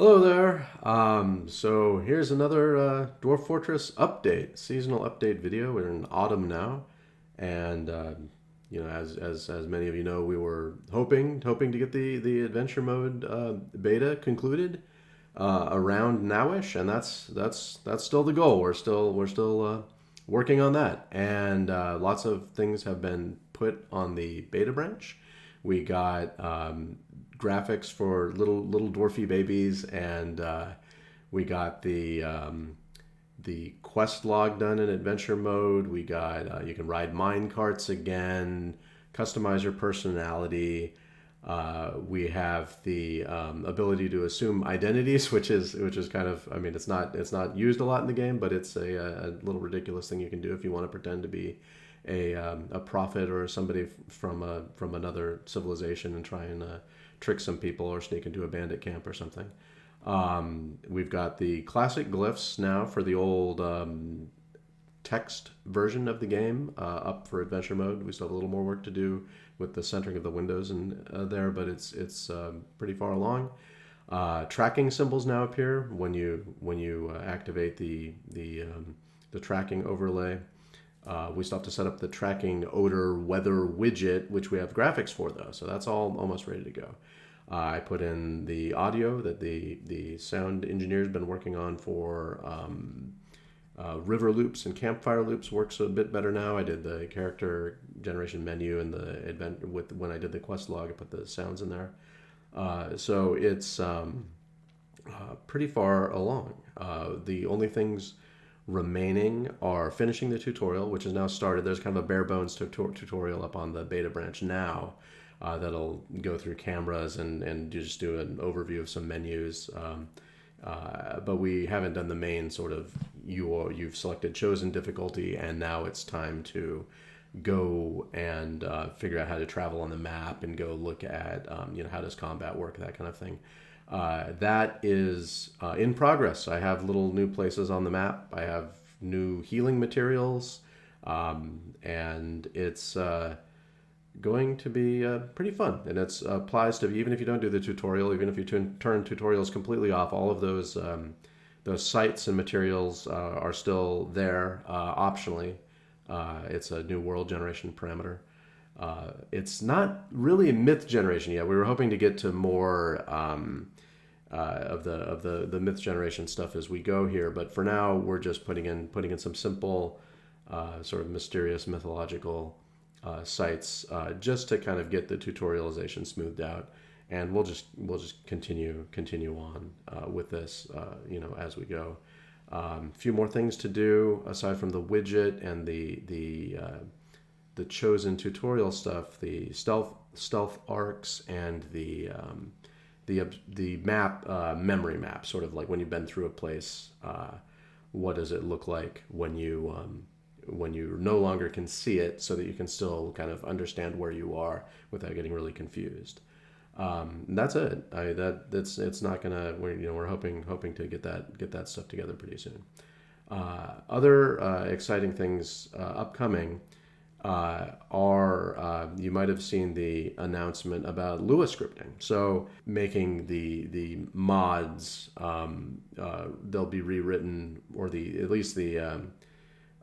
Hello there. So here's another Dwarf Fortress update, seasonal update video. We're in autumn now, and as many of you know, we were hoping to get the adventure mode beta concluded around nowish, and that's still the goal. We're still working on that, and lots of things have been put on the beta branch. We got graphics for little dwarfy babies, and we got the quest log done in adventure mode. We got you can ride mine carts again, customize your personality. We have the ability to assume identities, which is kind of, I mean, it's not used a lot in the game, but it's a little ridiculous thing you can do if you want to pretend to be a prophet or somebody from another civilization and try and trick some people or sneak into a bandit camp or something. We've got the classic glyphs now for the old text version of the game up for adventure mode. We still have a little more work to do with the centering of the windows and there, but it's pretty far along. Tracking symbols now appear when you activate the tracking overlay. We still have to set up the tracking odor weather widget, which we have graphics for though, so that's all almost ready to go. I put in the audio that the sound engineer's been working on for river loops and campfire loops. Works a bit better now. I did the character generation menu and the event when I did the quest log. I put the sounds in there, so it's pretty far along. The only things remaining are finishing the tutorial, which is now started. There's kind of a bare bones tutorial up on the beta branch now that'll go through cameras and just do an overview of some menus. But we haven't done the main sort of you've selected chosen difficulty, and now it's time to go and figure out how to travel on the map and go look at how does combat work, that kind of thing. That is in progress. I have little new places on the map. I have new healing materials, and it's going to be pretty fun. And it applies to even if you don't do the tutorial, even if you turn tutorials completely off, all of those sites and materials are still there optionally. It's a new world generation parameter. It's not really myth generation yet. We were hoping to get to more of the myth generation stuff as we go here, but for now we're just putting in some simple sort of mysterious mythological sites just to kind of get the tutorialization smoothed out, and we'll just continue on with this as we go. A few more things to do aside from the widget and the chosen tutorial stuff, the stealth arcs and the map memory map, sort of like when you've been through a place, what does it look like when you no longer can see it, so that you can still kind of understand where you are without getting really confused. That's it. It's not gonna. We're hoping to get that stuff together pretty soon. Other exciting things upcoming are you might have seen the announcement about Lua scripting. So making the mods, they'll be rewritten, or at least the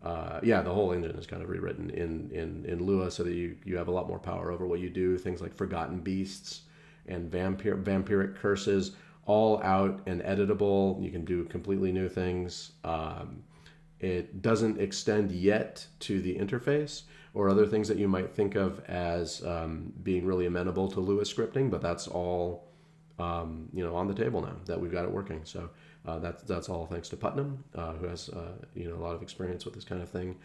whole engine is kind of rewritten in Lua, so that you have a lot more power over what you do. Things like Forgotten Beasts and vampiric curses, all out and editable. You can do completely new things. It doesn't extend yet to the interface or other things that you might think of as being really amenable to Lua scripting, but that's all on the table now that we've got it working. So that's all thanks to Putnam, who has a lot of experience with this kind of thing.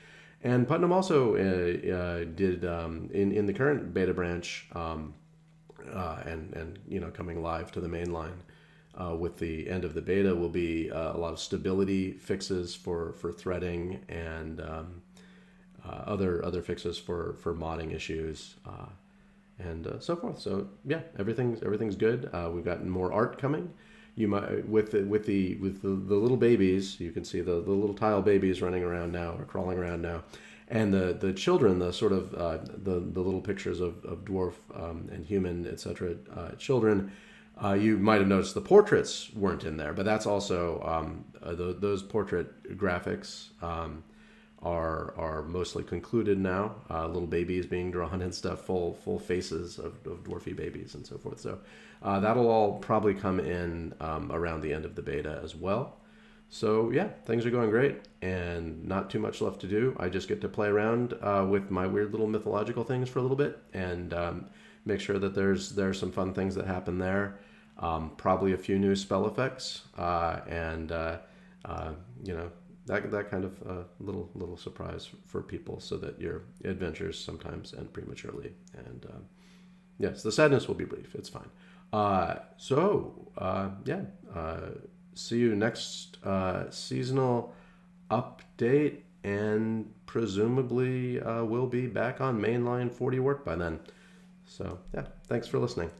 And Putnam also did in the current beta branch and coming live to the main line. With the end of the beta will be a lot of stability fixes for threading and other fixes for modding issues and so forth. So yeah, everything's good. We've got more art coming. You might with the little babies. You can see the little tile babies running around now, or crawling around now, and the children, the sort of the little pictures of dwarf and human, etc. Children. You might have noticed the portraits weren't in there, but that's also those portrait graphics are mostly concluded now. Little babies being drawn and stuff, full faces of dwarfy babies and so forth. So that'll all probably come in around the end of the beta as well. So yeah, things are going great and not too much left to do. I just get to play around with my weird little mythological things for a little bit and make sure that there's some fun things that happen there. Probably a few new spell effects and you know, that kind of little surprise for people, so that your adventures sometimes end prematurely. And yes, the sadness will be brief. It's fine. Yeah. See you next seasonal update, and presumably we'll be back on mainline 40 work by then. So yeah, thanks for listening.